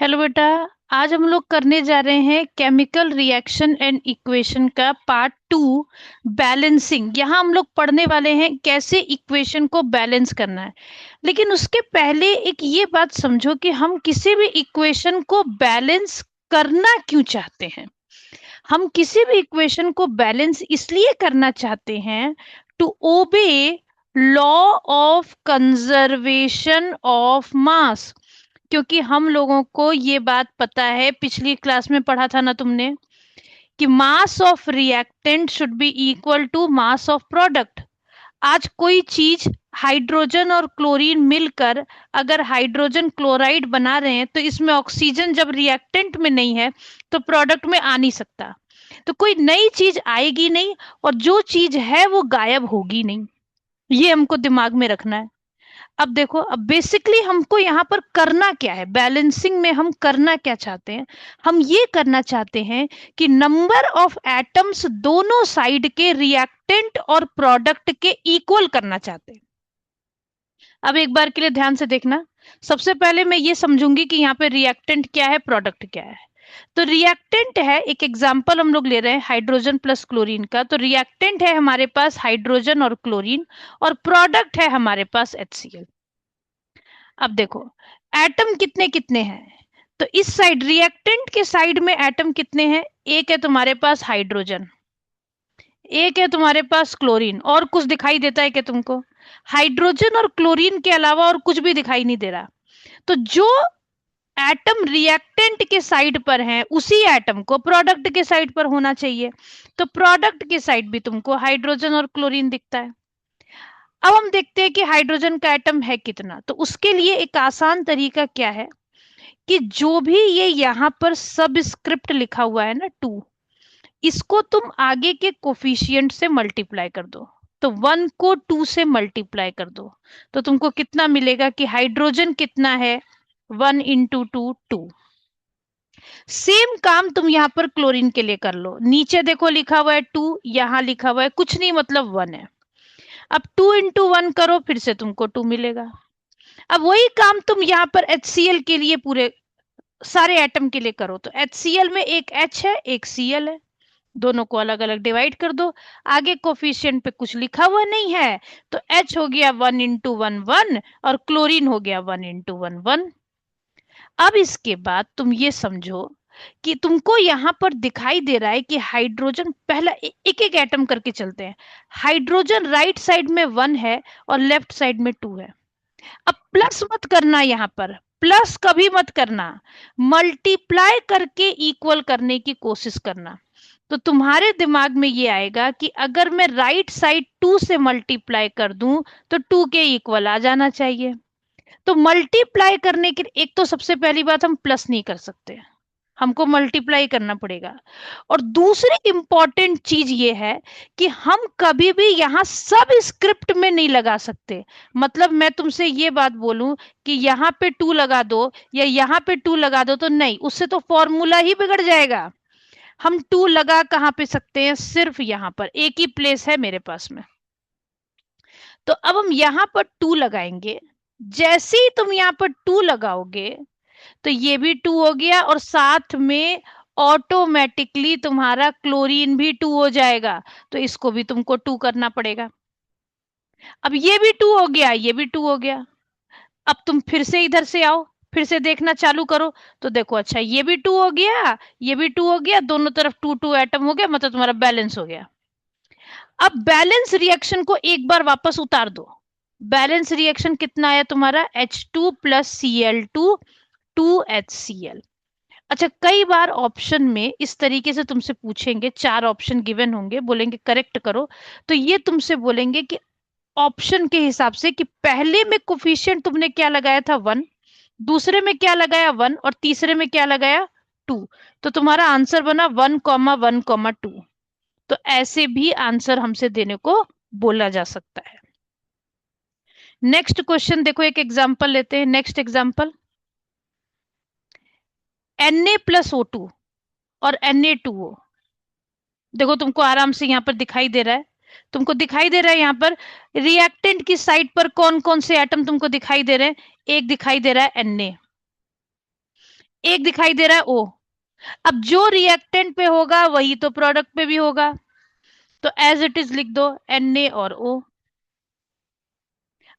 Hello बेटा। आज हम लोग करने जा रहे हैं केमिकल रिएक्शन एंड इक्वेशन का पार्ट 2, बैलेंसिंग। यहाँ हम लोग पढ़ने वाले हैं कैसे इक्वेशन को बैलेंस करना है। लेकिन उसके पहले एक ये बात समझो कि हम किसी भी इक्वेशन को बैलेंस करना क्यों चाहते हैं। हम किसी भी इक्वेशन को बैलेंस इसलिए करना चाहते हैं to obey law of conservation of mass. क्योंकि हम लोगों को ये बात पता है, पिछली क्लास में पढ़ा था ना तुमने, कि mass of reactant should be equal to mass of product. आज कोई चीज हाइड्रोजन और क्लोरीन मिलकर अगर हाइड्रोजन क्लोराइड बना रहे हैं तो इसमें ऑक्सीजन जब रिएक्टेंट में नहीं है तो प्रोडक्ट में आ नहीं सकता। तो कोई नई चीज आएगी नहीं और जो चीज है वो गायब होगी नहीं। ये हमको दिमाग में रखना है। अब देखो, अब बेसिकली हमको यहाँ पर करना क्या है, बैलेंसिंग में हम करना क्या चाहते हैं। हम ये करना चाहते हैं कि नंबर ऑफ एटम्स दोनों साइड के रिएक्टेंट और प्रोडक्ट के इक्वल करना चाहते हैं। अब एक बार के लिए ध्यान से देखना। सबसे पहले मैं ये समझूंगी कि यहाँ पे रिएक्टेंट क्या है, प्रोडक्ट क्या है। तो रिएक्टेंट है, एक एग्जांपल हम लोग ले रहे हैं हाइड्रोजन प्लस क्लोरीन का। तो रिएक्टेंट है हमारे पास हाइड्रोजन और क्लोरीन, और प्रोडक्ट है हमारे पास HCl। अब देखो, एटम कितने कितने हैं। तो इस साइड रिएक्टेंट के साइड में एटम कितने हैं, एक है तुम्हारे पास हाइड्रोजन, एक है तुम्हारे पास क्लोरीन। और कुछ दिखाई देता है क्या तुमको? हाइड्रोजन और क्लोरीन के अलावा और कुछ भी दिखाई नहीं दे रहा। तो जो एटम रिएक्टेंट के साइड पर है उसी एटम को प्रोडक्ट के साइड पर होना चाहिए। तो प्रोडक्ट के साइड भी तुमको हाइड्रोजन और क्लोरीन दिखता है। अब हम देखते हैं कि हाइड्रोजन का एटम है कितना। तो उसके लिए एक आसान तरीका क्या है कि जो भी ये यहाँ पर सब स्क्रिप्ट लिखा हुआ है ना 2, इसको तुम आगे के कोफिशिएंट से मल्टीप्लाई कर दो। तो 1 को 2 से मल्टीप्लाई कर दो तो तुमको कितना मिलेगा कि हाइड्रोजन कितना है, 1 इंटू 2 2। सेम काम तुम यहाँ पर क्लोरीन के लिए कर लो। नीचे देखो लिखा हुआ है 2, यहाँ लिखा हुआ है कुछ नहीं, मतलब 1 है। अब 2 इंटू 1 करो, फिर से तुमको 2 मिलेगा। अब वही काम तुम यहाँ पर HCl के लिए पूरे सारे एटम के लिए करो। तो HCl में एक H है एक Cl है, दोनों को अलग अलग डिवाइड कर दो। आगे कोफिशिएंट पे कुछ लिखा हुआ नहीं है, तो H हो गया 1 इंटू 1 1 और क्लोरीन हो गया 1 इंटू 1 1। अब इसके बाद तुम ये समझो कि तुमको यहाँ पर दिखाई दे रहा है कि हाइड्रोजन, पहला एक एक एटम करके चलते हैं। हाइड्रोजन राइट साइड में 1 है और लेफ्ट साइड में 2 है। अब प्लस मत करना, यहाँ पर प्लस कभी मत करना, मल्टीप्लाई करके इक्वल करने की कोशिश करना। तो तुम्हारे दिमाग में ये आएगा कि अगर मैं राइट साइड 2 से मल्टीप्लाई कर दूं तो 2 के इक्वल आ जाना चाहिए। तो मल्टीप्लाई करने के एक तो सबसे पहली बात, हम प्लस नहीं कर सकते, हमको मल्टीप्लाई करना पड़ेगा। और दूसरी इंपॉर्टेंट चीज ये है कि हम कभी भी यहाँ सब स्क्रिप्ट में नहीं लगा सकते। मतलब मैं तुमसे ये बात बोलूं कि यहाँ पे 2 लगा दो या यहाँ पे 2 लगा दो, तो नहीं, उससे तो फॉर्मूला ही बिगड़ जाएगा। हम 2 लगा कहाँ पे सकते हैं, सिर्फ यहाँ पर एक ही प्लेस है मेरे पास में। तो अब हम यहाँ पर 2 लगाएंगे। जैसे ही तुम यहाँ पर 2 लगाओगे तो ये भी 2 हो गया, और साथ में ऑटोमेटिकली तुम्हारा क्लोरीन भी 2 हो जाएगा। तो इसको भी तुमको 2 करना पड़ेगा। अब ये भी 2 हो गया, ये भी 2 हो गया। अब तुम फिर से इधर से आओ, फिर से देखना चालू करो। तो देखो, अच्छा ये भी 2 हो गया, ये भी 2 हो गया, दोनों तरफ 2 2 एटम हो गया, मतलब तुम्हारा बैलेंस हो गया। अब बैलेंस रिएक्शन को एक बार वापस उतार दो। बैलेंस रिएक्शन कितना आया तुम्हारा, H2 प्लस Cl2 2HCl। अच्छा, कई बार ऑप्शन में इस तरीके से तुमसे पूछेंगे, 4 ऑप्शन गिवन होंगे, बोलेंगे करेक्ट करो। तो ये तुमसे बोलेंगे कि ऑप्शन के हिसाब से कि पहले में कोफिशिएंट तुमने क्या लगाया था 1, दूसरे में क्या लगाया 1 और तीसरे में क्या लगाया 2। तो तुम्हारा आंसर बना 1,1,2। तो ऐसे भी आंसर हमसे देने को बोला जा सकता है। नेक्स्ट क्वेश्चन देखो, एक एग्जांपल लेते हैं। Next example, Na plus O2 और Na2O। देखो तुमको आराम से यहाँ पर दिखाई दे रहा है, तुमको दिखाई दे रहा है यहाँ पर रिएक्टेंट की साइड पर कौन कौन से एटम तुमको दिखाई दे रहे हैं। एक दिखाई दे रहा है Na, एक दिखाई दे रहा है ओ। अब जो रिएक्टेंट पे होगा वही तो प्रोडक्ट पे भी होगा, तो एज इट इज लिख दो Na और O।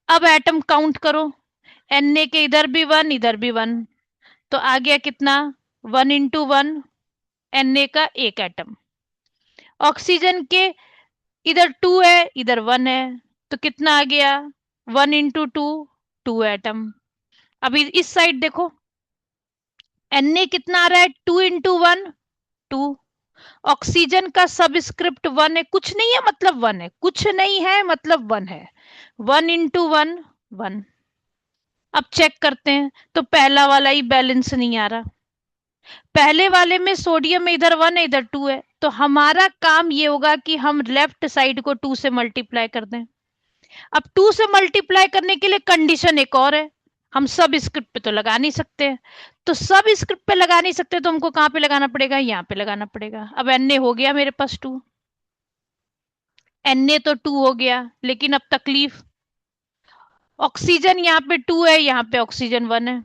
अब एटम काउंट करो, Na के इधर भी वन इधर भी वन, तो आ गया कितना, 1 into 1, Na का एक एटम। ऑक्सीजन के इधर 2 है इधर 1 है, तो कितना आ गया, 1 into 2, 2 एटम। अभी इस साइड देखो, Na कितना आ रहा है, 2 into 1, 2। ऑक्सीजन का सबस्क्रिप्ट 1 है, कुछ नहीं है मतलब 1 है, कुछ नहीं है मतलब 1 है। 1 into 1, 1। अब चेक करते हैं, तो पहला वाला ही बैलेंस नहीं आ रहा। पहले वाले में सोडियम में इधर 1 है इधर 2 है, तो हमारा काम ये होगा कि हम लेफ्ट साइड को 2 से मल्टीप्लाई कर दें। अब 2 से मल्टीप्लाई करने के लिए कंडीशन एक और है, हम सब स्क्रिप्ट पे तो लगा नहीं सकते, तो सब स्क्रिप्ट पे लगा नहीं सकते तो हमको कहां पे लगाना पड़ेगा, यहाँ पे लगाना पड़ेगा। अब Na हो गया मेरे पास 2, Na तो 2 हो गया, लेकिन अब तकलीफ, ऑक्सीजन यहाँ पे 2 है यहाँ पे ऑक्सीजन 1 है,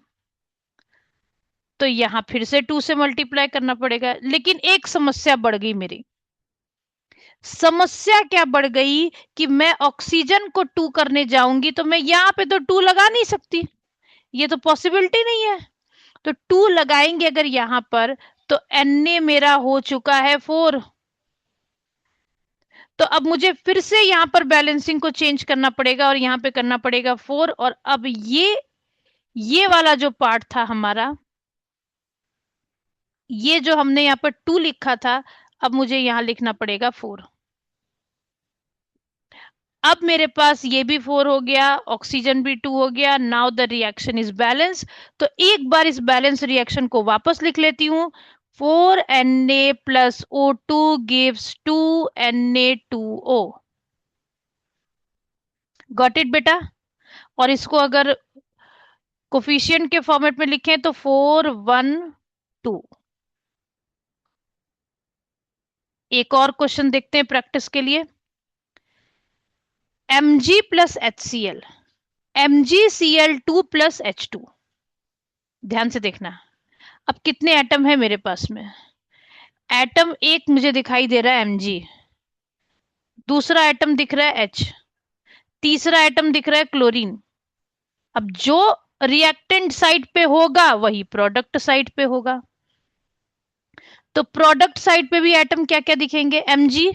तो यहां फिर से 2 से मल्टीप्लाई करना पड़ेगा। लेकिन एक समस्या बढ़ गई मेरी, समस्या क्या बढ़ गई कि मैं ऑक्सीजन को 2 करने जाऊंगी तो मैं यहाँ पे तो 2 लगा नहीं सकती, ये तो पॉसिबिलिटी नहीं है। तो 2 लगाएंगे अगर यहां पर, तो Na मेरा हो चुका है 4। तो अब मुझे फिर से यहाँ पर बैलेंसिंग को चेंज करना पड़ेगा और यहाँ पे करना पड़ेगा 4। और अब ये वाला जो पार्ट था हमारा, ये जो हमने यहाँ पर 2 लिखा था, अब मुझे यहाँ लिखना पड़ेगा 4। अब मेरे पास ये भी 4 हो गया, ऑक्सीजन भी 2 हो गया। Now the reaction is balance. तो एक बार इस बैलेंस रिएक्शन को वापस लिख लेती हूँ। 4Na plus O2 gives 2Na2O। Got it बेटा? और इसको अगर कोफिशिएंट के फॉर्मेट में लिखें तो 4 1 2। एक और क्वेश्चन देखते हैं प्रैक्टिस के लिए। Mg plus HCl, MgCl2 plus H2। ध्यान से देखना, अब कितने एटम है मेरे पास में। एटम एक मुझे दिखाई दे रहा है Mg, दूसरा एटम दिख रहा है H, तीसरा एटम दिख रहा है क्लोरीन। अब जो रिएक्टेंट साइड पे होगा वही प्रोडक्ट साइड पे होगा, तो प्रोडक्ट साइड पे भी एटम क्या क्या दिखेंगे, Mg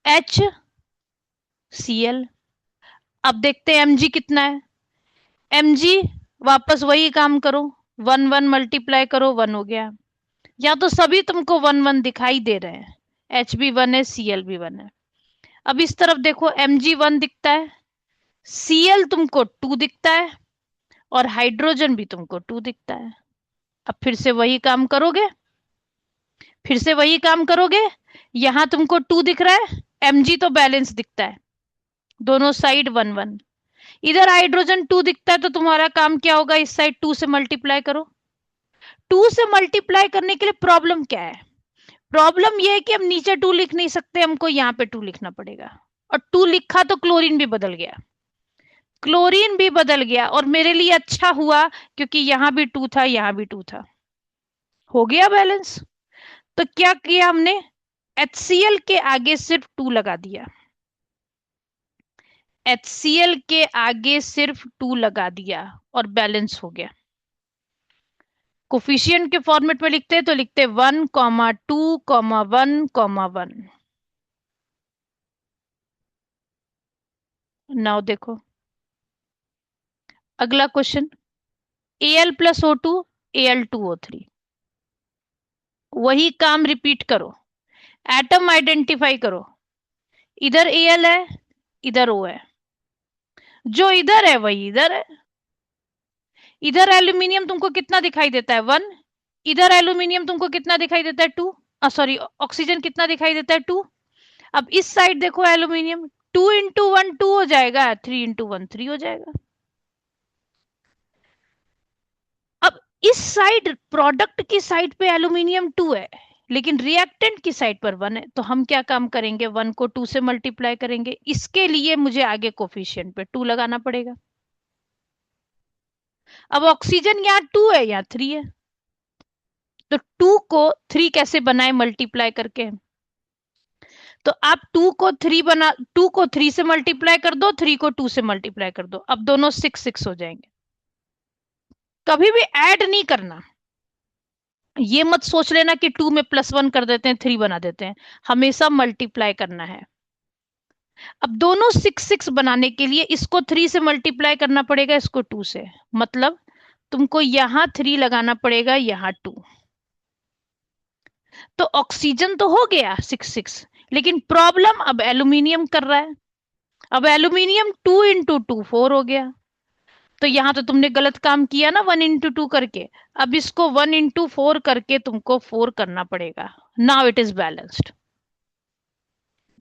H Cl। अब देखते हैं Mg कितना है। Mg वापस वही काम करो, 1 1 मल्टीप्लाई करो, 1 हो गया। या तो सभी तुमको 1 1 दिखाई दे रहे हैं, H भी 1 है Cl भी 1 है। अब इस तरफ देखो, Mg 1 दिखता है, Cl तुमको 2 दिखता है, और हाइड्रोजन भी तुमको 2 दिखता है। अब फिर से वही काम करोगे, फिर से वही काम करोगे। यहां तुमको 2 दिख रहा है, Mg तो बैलेंस दिखता है, दोनों साइड 1 1। इधर हाइड्रोजन 2 दिखता है, तो तुम्हारा काम क्या होगा, इस साइड 2 से मल्टीप्लाई करो। 2 से मल्टीप्लाई करने के लिए प्रॉब्लम क्या है, प्रॉब्लम यह है कि हम नीचे 2 लिख नहीं सकते, हमको यहाँ पे 2 लिखना पड़ेगा। और 2 लिखा तो क्लोरीन भी बदल गया, क्लोरीन भी बदल गया, और मेरे लिए अच्छा हुआ क्योंकि यहां भी 2 था यहां भी 2 था, हो गया बैलेंस। तो क्या किया हमने, HCl के आगे सिर्फ 2 लगा दिया, HCl के आगे सिर्फ 2 लगा दिया और बैलेंस हो गया। कोफिशिएंट के फॉर्मेट में लिखते हैं तो लिखते 1 2 1 1। नाउ देखो अगला question, Al plus O2 Al2O3, वही काम रिपीट करो, एटम आइडेंटिफाई करो। इधर Al है इधर O है, जो इधर है वही इधर है। इधर एल्यूमिनियम तुमको कितना दिखाई देता है, 1। इधर एल्यूमिनियम तुमको कितना दिखाई देता है, 2। सॉरी, ऑक्सीजन कितना दिखाई देता है, 2। अब इस साइड देखो एल्यूमिनियम, 2 into 1 2 हो जाएगा, 3 into 1 3 हो जाएगा। अब इस साइड प्रोडक्ट की साइड पे एल्यूमिनियम 2 है, लेकिन रिएक्टेंट की साइड पर 1 है, तो हम क्या काम करेंगे, 1 को 2 से मल्टीप्लाई करेंगे। इसके लिए मुझे आगे कोफिशिएंट पे 2 लगाना पड़ेगा। अब ऑक्सीजन यहाँ 2 है, यहाँ 3 है, तो 2 को 3 कैसे बनाए मल्टीप्लाई करके? तो आप 2 को 3 से मल्टीप्लाई कर दो, 3 को 2 से मल्टीप्लाई कर दो, अब दोनों 6 6 हो जाएंगे। कभी भी ऐड नहीं करना, ये मत सोच लेना कि 2 में +1 कर देते हैं 3 बना देते हैं, हमेशा मल्टीप्लाई करना है। अब दोनों 6 6 बनाने के लिए इसको 3 से मल्टीप्लाई करना पड़ेगा, इसको 2 से, मतलब तुमको यहां 3 लगाना पड़ेगा, यहां 2। तो ऑक्सीजन तो हो गया 6 6, लेकिन प्रॉब्लम अब एल्यूमिनियम कर रहा है। अब एल्यूमिनियम 2 × 2 4 हो गया, तो यहां तो तुमने गलत काम किया ना 1 × 2 करके। अब इसको 1 × 4 करके तुमको 4 करना पड़ेगा। Now it is balanced.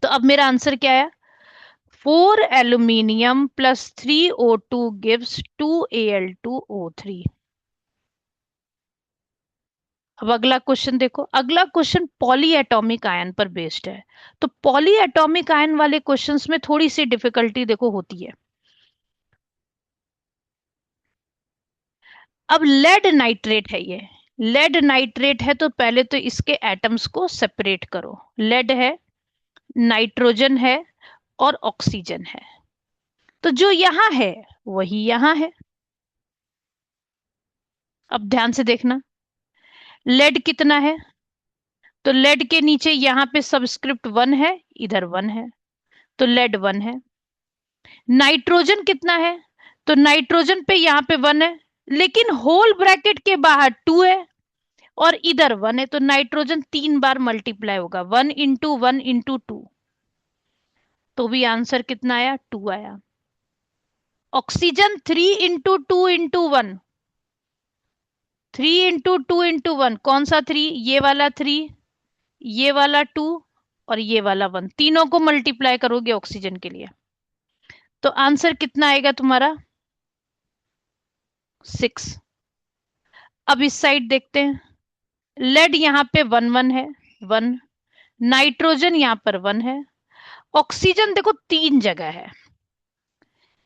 तो अब मेरा आंसर क्या है? 4 aluminium plus 3O2 gives 2Al2O3। अब अगला क्वेश्चन देखो, अगला क्वेश्चन पॉली एटॉमिक आयन पर बेस्ड है। तो पॉली एटॉमिक आयन वाले क्वेश्चंस में थोड़ी सी डिफिकल्टी देखो होती है। अब लेड नाइट्रेट है ये, लेड नाइट्रेट है, तो पहले तो इसके एटम्स को सेपरेट करो। लेड है, नाइट्रोजन है और ऑक्सीजन है, तो जो यहां है वही यहां है। अब ध्यान से देखना, लेड कितना है? तो लेड के नीचे यहाँ पे सबस्क्रिप्ट 1 है, इधर 1 है, तो लेड 1 है। नाइट्रोजन कितना है? तो नाइट्रोजन पे यहाँ पे 1 है, लेकिन होल ब्रैकेट के बाहर 2 है और इधर 1 है, तो नाइट्रोजन 3 बार मल्टीप्लाई होगा, 1 × 1 × 2, तो भी आंसर कितना आया? 2 आया। ऑक्सीजन 3 × 2 × 1, 3 × 2 × 1, कौन सा 3? ये वाला 3, ये वाला 2 और ये वाला 1, तीनों को मल्टीप्लाई करोगे ऑक्सीजन के लिए, तो आंसर कितना आएगा तुम्हारा? 6। अब इस साइड देखते हैं, लेड यहाँ पे 1 1 है, 1, नाइट्रोजन यहाँ पर 1 है, ऑक्सीजन देखो 3 जगह है,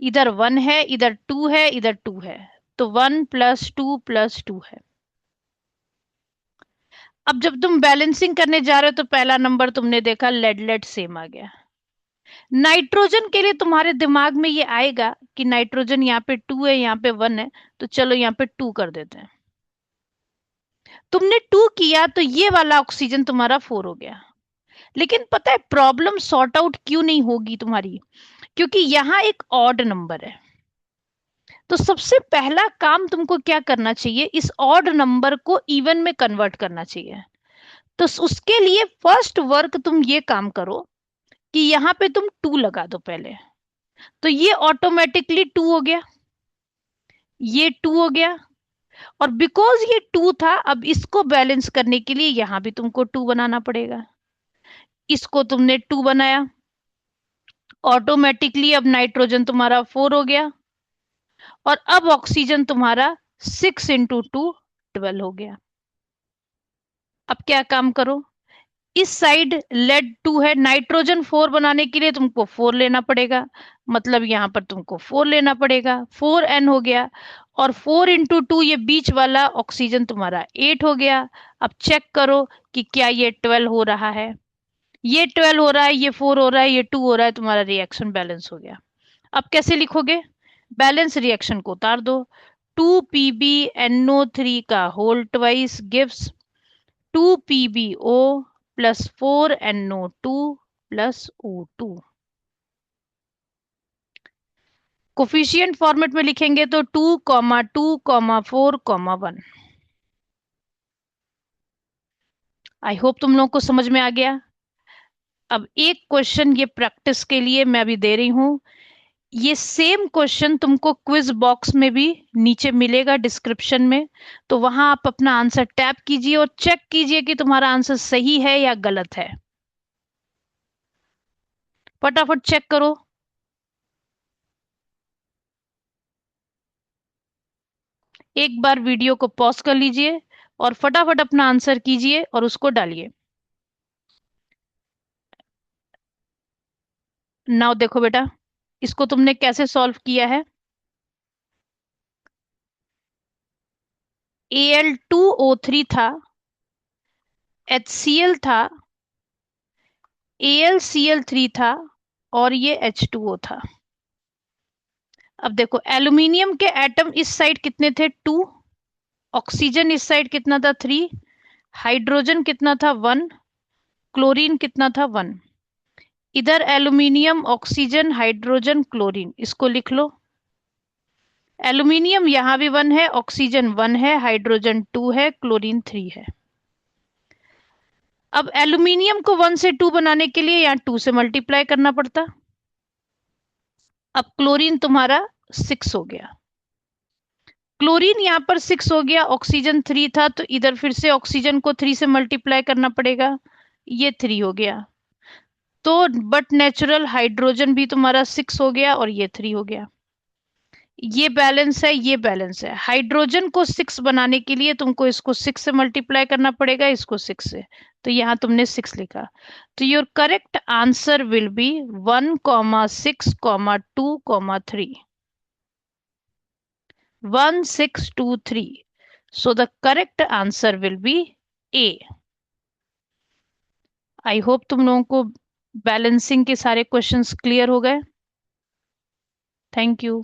इधर 1 है, इधर 2 है, इधर 2 है, तो 1 + 2 + 2 है। अब जब तुम बैलेंसिंग करने जा रहे हो तो पहला नंबर तुमने देखा लेड लेड सेम आ गया। नाइट्रोजन के लिए तुम्हारे दिमाग में ये आएगा कि नाइट्रोजन यहाँ पे 2 है, यहाँ पे 1 है, तो चलो यहाँ पे 2 कर देते हैं। तुमने 2 किया तो ये वाला ऑक्सीजन तुम्हारा 4 हो गया। लेकिन पता है प्रॉब्लम सॉर्ट आउट क्यों नहीं होगी तुम्हारी? क्योंकि यहाँ एक ऑड नंबर है। तो सबसे पहला काम तुमको क्या करना चाहिए? इस ऑड नंबर को इवन में कन्वर्ट करना चाहिए। तो उसके लिए फर्स्ट वर्क तुम ये काम करो कि यहाँ पे तुम 2 लगा दो पहले, तो ये ऑटोमेटिकली 2 हो गया, ये 2 हो गया, और बिकॉज ये 2 था, अब इसको बैलेंस करने के लिए यहां भी तुमको 2 बनाना पड़ेगा। इसको तुमने 2 बनाया, ऑटोमेटिकली अब नाइट्रोजन तुम्हारा 4 हो गया, और अब ऑक्सीजन तुम्हारा 6 × 2 12 हो गया। अब क्या काम करो, इस साइड लेड 2 है, नाइट्रोजन 4 बनाने के लिए तुमको 4 लेना पड़ेगा, मतलब यहां पर तुमको 4 लेना पड़ेगा, 4n हो गया, और 4 × 2 ये बीच वाला ऑक्सीजन तुम्हारा 8 हो गया। अब चेक करो कि क्या ये 12 हो रहा है? ये 12 हो रहा है, ये 4 हो रहा है, ये 2 हो रहा है, तुम्हारा रिएक्शन बैलेंस हो गया। अब कैसे लिखोगे? बैलेंस रिएक्शन को उतार दो, 2PbNO3 का whole twice gives 2PbO + 4NO2 + O2। Coefficient format में लिखेंगे तो 2, 2, 4, 1। आई होप तुम लोग को समझ में आ गया। अब एक क्वेश्चन ये प्रैक्टिस के लिए मैं अभी दे रही हूं, ये सेम क्वेश्चन तुमको क्विज बॉक्स में भी नीचे मिलेगा डिस्क्रिप्शन में, तो वहां आप अपना आंसर टैप कीजिए और चेक कीजिए कि तुम्हारा आंसर सही है या गलत है। फटाफट चेक करो। एक बार वीडियो को पॉज कर लीजिए और फटाफट अपना आंसर कीजिए और उसको डालिए। नाउ देखो बेटा, इसको तुमने कैसे सॉल्व किया है। Al2O3 था, HCl था, AlCl3 था, और ये H2O था। अब देखो एल्यूमिनियम के एटम इस साइड कितने थे, 2, ऑक्सीजन इस साइड कितना था, 3, हाइड्रोजन कितना था, 1, क्लोरीन कितना था, 1। इधर एल्यूमिनियम, ऑक्सीजन, हाइड्रोजन, क्लोरीन, इसको लिख लो। एल्यूमिनियम यहां भी 1 है, ऑक्सीजन 1 है, हाइड्रोजन 2 है, क्लोरीन 3 है। अब एल्यूमिनियम को 1 से 2 बनाने के लिए यहाँ 2 से मल्टीप्लाई करना पड़ता। अब क्लोरीन तुम्हारा 6 हो गया, क्लोरीन यहाँ पर 6 हो गया, ऑक्सीजन 3 था तो इधर फिर से ऑक्सीजन को 3 से मल्टीप्लाई करना पड़ेगा, ये 3 हो गया। तो बट नेचुरल हाइड्रोजन भी तुम्हारा 6 हो गया और ये 3 हो गया। ये बैलेंस है, ये बैलेंस है। हाइड्रोजन को 6 बनाने के लिए तुमको इसको 6 से मल्टीप्लाई करना पड़ेगा, इसको 6 से, तो यहां तुमने 6 लिखा। तो your correct answer will be 1,6,2,3, 1,6,2,3। So the correct answer will be A. I hope तुम लोगों को बैलेंसिंग के सारे क्वेश्चंस क्लियर हो गए। Thank you.